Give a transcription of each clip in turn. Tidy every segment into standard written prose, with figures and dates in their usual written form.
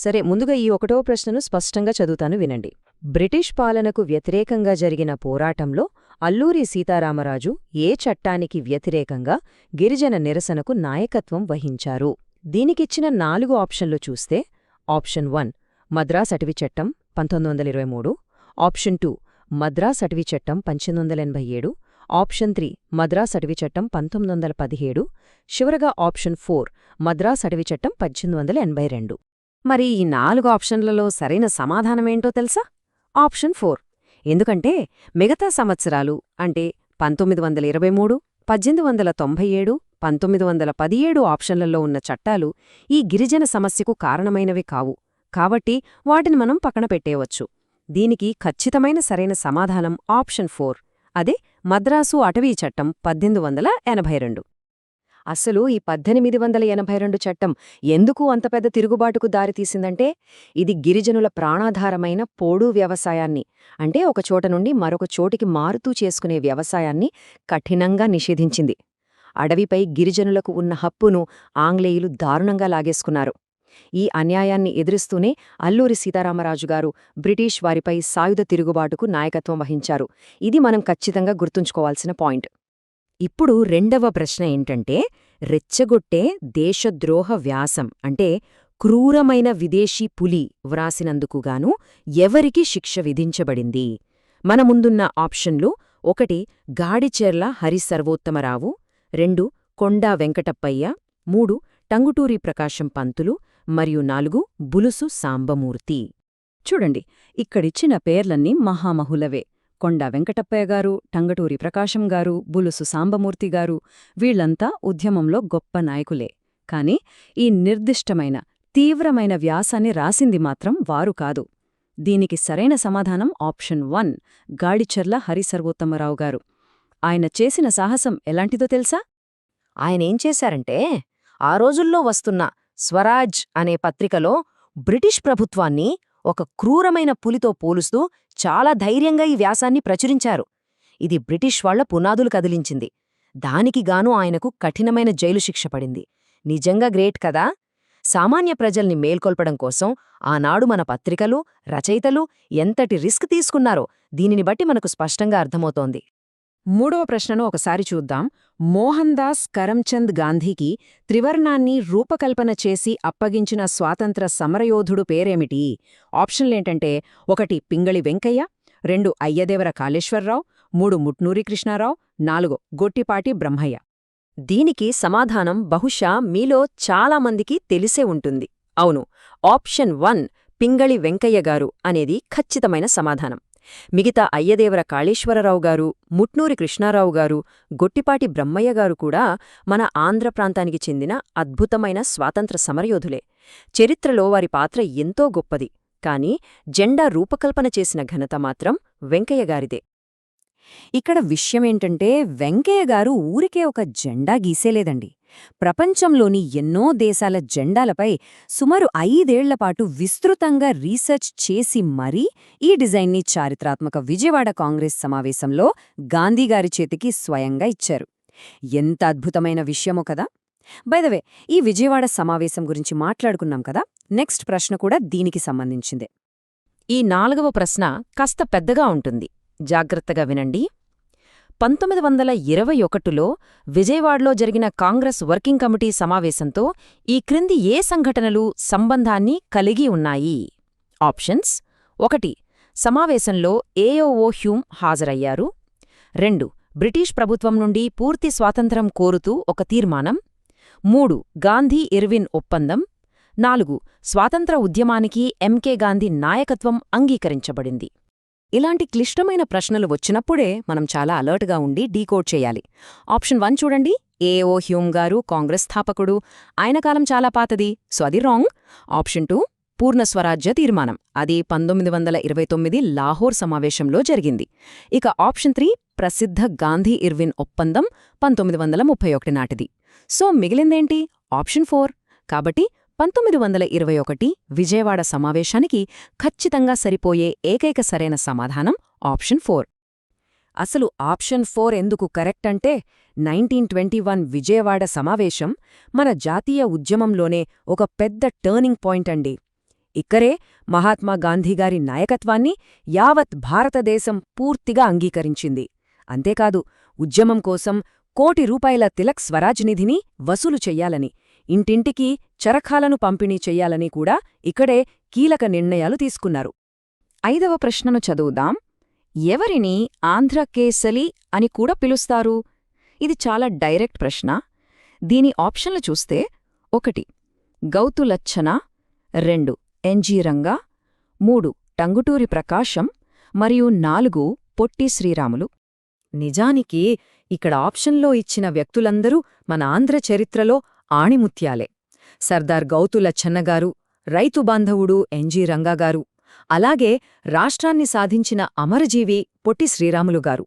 సరే, ముందుగా ఈ ఒకటో ప్రశ్నను స్పష్టంగా చదువుతాను వినండి. బ్రిటిష్ పాలనకు వ్యతిరేకంగా జరిగిన పోరాటంలో అల్లూరి సీతారామరాజు ఏ చట్టానికి వ్యతిరేకంగా గిరిజన నిరసనకు నాయకత్వం వహించారు? దీనికిచ్చిన 4 ఆప్షన్లు చూస్తే ఆప్షన్ 1 మద్రాస్ అటవీ చట్టం 1923, ఆప్షన్ 2 మద్రాస్ అటవీ చట్టం 1887, ఆప్షన్ 3 మద్రాస్ అటవీ చట్టం 1917, చివరగా ఆప్షన్ 4 మద్రాస్ అటవీ చట్టం 1882. మరి ఈ 4 ఆప్షన్లలో సరైన సమాధానమేంటో తెలుసా? ఆప్షన్ 4. ఎందుకంటే మిగతా సంవత్సరాలు అంటే 1923, 1897, 1917 ఆప్షన్లలో ఉన్న చట్టాలు ఈ గిరిజన సమస్యకు కారణమైనవి కావు. కాబట్టి వాటిని మనం పక్కన పెట్టేయవచ్చు. దీనికి ఖచ్చితమైన సరైన సమాధానం ఆప్షన్ 4, అదే మద్రాసు అటవీ చట్టం 1882. అసలు ఈ 1882 చట్టం ఎందుకు అంత పెద్ద తిరుగుబాటుకు దారితీసిందంటే, ఇది గిరిజనుల ప్రాణాధారమైన పోడు వ్యవసాయాన్ని, అంటే ఒక చోట నుండి మరొక చోటికి మారుతూ చేసుకునే వ్యవసాయాన్ని కఠినంగా నిషేధించింది. అడవిపై గిరిజనులకు ఉన్న హక్కును ఆంగ్లేయులు దారుణంగా లాగేసుకున్నారు. ఈ అన్యాయాన్ని ఎదురిస్తూనే అల్లూరి సీతారామరాజుగారు బ్రిటిష్ వారిపై సాయుధ తిరుగుబాటుకు నాయకత్వం వహించారు. ఇది మనం ఖచ్చితంగా గుర్తుంచుకోవాల్సిన పాయింట్. ఇప్పుడు రెండవ ప్రశ్న ఏంటంటే, రెచ్చగొట్టే దేశద్రోహ వ్యాసం అంటే క్రూరమైన విదేశీ పులి వ్రాసినందుకుగాను ఎవరికి శిక్ష విధించబడింది? మన ముందున్న ఆప్షన్లు 1 గాడిచెర్ల హరిసర్వోత్తమరావు, 2 కొండా వెంకటప్పయ్య, 3 టంగుటూరి ప్రకాశం పంతులు మరియు 4 బులుసు సాంబమూర్తి. చూడండి, ఇక్కడిచ్చిన పేర్లన్నీ మహామహులవే. కొండా వెంకటప్పయ్య గారు, టంగటూరి ప్రకాశం గారు, బులుసు సాంబమూర్తి గారు వీళ్లంతా ఉద్యమంలో గొప్ప నాయకులే. కాని ఈ నిర్దిష్టమైన తీవ్రమైన వ్యాసాన్ని రాసింది మాత్రం వారు కాదు. దీనికి సరైన సమాధానం ఆప్షన్ 1 గాడిచెర్ల హరిసర్వోత్తమరావు గారు. ఆయన చేసిన సాహసం ఎలాంటిదో తెలుసా? ఆయనేం చేశారంటే, ఆ రోజుల్లో వస్తున్న స్వరాజ్ అనే పత్రికలో బ్రిటిష్ ప్రభుత్వాన్ని ఒక క్రూరమైన పులితో పోలుస్తూ చాలా ధైర్యంగా ఈ వ్యాసాన్ని ప్రచురించారు. ఇది బ్రిటిష్ వాళ్ల పునాదులు కదిలించింది. దానికిగాను ఆయనకు కఠినమైన జైలు శిక్ష పడింది. నిజంగా గ్రేట్ కదా! సామాన్య ప్రజల్ని మేల్కొల్పడం కోసం ఆనాడు మన పత్రికలు, రచయితలు ఎంతటి రిస్క్ తీసుకున్నారో దీనిని బట్టి మనకు స్పష్టంగా అర్థమవుతోంది. మూడవ ప్రశ్నను ఒకసారి చూద్దాం. మోహన్ దాస్ కరమ్చంద్ గాంధీకి త్రివర్ణాన్ని రూపకల్పన చేసి అప్పగించిన స్వాతంత్ర సమరయోధుడు పేరేమిటి? ఆప్షన్లేంటంటే 1 పింగళి వెంకయ్య, 2 అయ్యదేవర కాళేశ్వరరావు, 3 ముట్నూరి కృష్ణారావు, 4 గొట్టిపాటి బ్రహ్మయ్య. దీనికి సమాధానం బహుశా మీలో చాలామందికి తెలిసే ఉంటుంది. అవును, ఆప్షన్ 1 పింగళి వెంకయ్య గారు అనేది ఖచ్చితమైన సమాధానం. మిగతా అయ్యదేవర కాళేశ్వరరావు గారు, ముట్నూరి కృష్ణారావు గారు, గొట్టిపాటి బ్రహ్మయ్య గారు కూడా మన ఆంధ్ర ప్రాంతానికి చెందిన అద్భుతమైన స్వాతంత్ర సమరయోధులే. చరిత్రలో వారి పాత్ర ఎంతో గొప్పది. కాని జెండా రూపకల్పన చేసిన ఘనత మాత్రం వెంకయ్య గారిదే. ఇక్కడ విషయమేంటంటే, వెంకయ్య గారు ఊరికే ఒక జెండా గీసేలేదండి. ప్రపంచంలోని ఎన్నో దేశాల జెండాలపై సుమారు 5 ఏళ్లపాటు విస్తృతంగా రీసెర్చ్ చేసి మరీ ఈ డిజైన్ని చారిత్రాత్మక విజయవాడ కాంగ్రెస్ సమావేశంలో గాంధీగారి చేతికి స్వయంగా ఇచ్చారు. ఎంత అద్భుతమైన విషయమో కదా! బై ద వే, ఈ విజయవాడ సమావేశం గురించి మాట్లాడుకున్నాం కదా, నెక్స్ట్ ప్రశ్న కూడా దీనికి సంబంధించిందే. ఈ 4వ ప్రశ్న కాస్త పెద్దగా ఉంటుంది. జాగ్రత్తగా వినండి. 1921లో విజయవాడలో జరిగిన కాంగ్రెస్ వర్కింగ్ కమిటీ సమావేశంతో ఈ క్రింది ఏ సంఘటనలు సంబంధాన్ని కలిగి ఉన్నాయి? ఆప్షన్స్: 1 సమావేశంలో ఏఓఓ హ్యూమ్ హాజరయ్యారు, 2 బ్రిటిష్ ప్రభుత్వం నుండి పూర్తి స్వాతంత్ర్యం కోరుతూ ఒక తీర్మానం, 3 గాంధీ ఇర్విన్ ఒప్పందం, 4 స్వాతంత్ర ఉద్యమానికి ఎంకే గాంధీ నాయకత్వం అంగీకరించబడింది. ఇలాంటి క్లిష్టమైన ప్రశ్నలు వచ్చినప్పుడే మనం చాలా అలర్ట్గా ఉండి డీకోడ్ చేయాలి. ఆప్షన్ 1 చూడండి, ఏఓ హ్యూమ్ గారు కాంగ్రెస్ స్థాపకుడు, ఆయన కాలం చాలా పాతది, సో అది రాంగ్. ఆప్షన్ 2 పూర్ణ స్వరాజ్య తీర్మానం, అది 1929 లాహోర్ సమావేశంలో జరిగింది. ఇక ఆప్షన్ 3 ప్రసిద్ధ గాంధీ ఇర్విన్ ఒప్పందం 1931 నాటిది. సో మిగిలిందేంటి? ఆప్షన్ 4. కాబట్టి 1921 విజయవాడ సమావేశానికి ఖచ్చితంగా సరిపోయే ఏకైక సరైన సమాధానం ఆప్షన్ 4. అసలు ఆప్షన్ 4 ఎందుకు కరెక్ట్ అంటే, 1921 విజయవాడ సమావేశం మన జాతీయ ఉద్యమంలోనే ఒక పెద్ద టర్నింగ్ పాయింట్ అండి. ఇక్కడే మహాత్మా గాంధీగారి నాయకత్వాన్ని యావత్ భారతదేశం పూర్తిగా అంగీకరించింది. అంతేకాదు ఉద్యమం కోసం ₹1,00,00,000 తిలక్ స్వరాజ్ నిధిని వసూలు చెయ్యాలని, ఇంటింటికీ చరఖాలను పంపిణీ చెయ్యాలని కూడా ఇక్కడే కీలక నిర్ణయాలు తీసుకున్నారు. 5వ ప్రశ్నను చదువుదాం. ఎవరిని ఆంధ్రకేసలి అని కూడా పిలుస్తారు? ఇది చాలా డైరెక్ట్ ప్రశ్న. దీని ఆప్షన్లు చూస్తే 1 గౌతులచ్చన, 2 ఎన్జీ రంగా, 3 టంగుటూరి ప్రకాశం మరియు 4 పొట్టి శ్రీరాములు. నిజానికి ఇక్కడ ఆప్షన్లో ఇచ్చిన వ్యక్తులందరూ మన ఆంధ్ర చరిత్రలో ఆణిముత్యాలే. సర్దార్ గౌతులచ్చన్నగారు, రైతు బాంధవుడు ఎన్జీ రంగాగారు, అలాగే రాష్ట్రాన్ని సాధించిన అమరజీవి పొట్టి శ్రీరాములుగారు.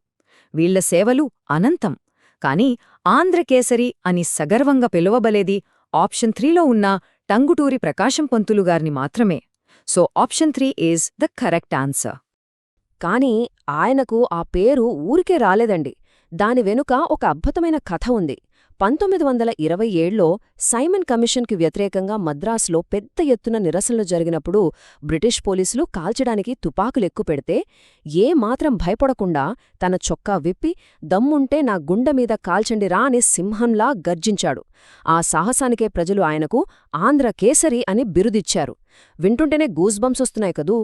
వీళ్ల సేవలు అనంతం. కాని ఆంధ్రకేసరి అని సగర్వంగా పిలువబలేది ఆప్షన్ 3లో ఉన్న టంగుటూరి ప్రకాశం పంతులుగారిని మాత్రమే. So option 3 is the correct answer. కాని ఆయనకు ఆ పేరు ఊరికే రాలేదండి. దాని వెనుక ఒక అద్భుతమైన కథ ఉంది. 1927లో సైమన్ కమిషన్కి వ్యతిరేకంగా మద్రాసులో పెద్ద ఎత్తున నిరసనలు జరిగినప్పుడు బ్రిటిష్ పోలీసులు కాల్చడానికి తుపాకులెక్కుపెడితే ఏమాత్రం భయపడకుండా తన చొక్కా విప్పి దమ్ముంటే నా గుండెమీద కాల్చండిరా అని సింహంలా గర్జించాడు. ఆ సాహసానికే ప్రజలు ఆయనకు ఆంధ్రకేసరి అని బిరుదిచ్చారు. వింటుంటేనే గూస్బంప్స్ వస్తున్నాయి కదూ.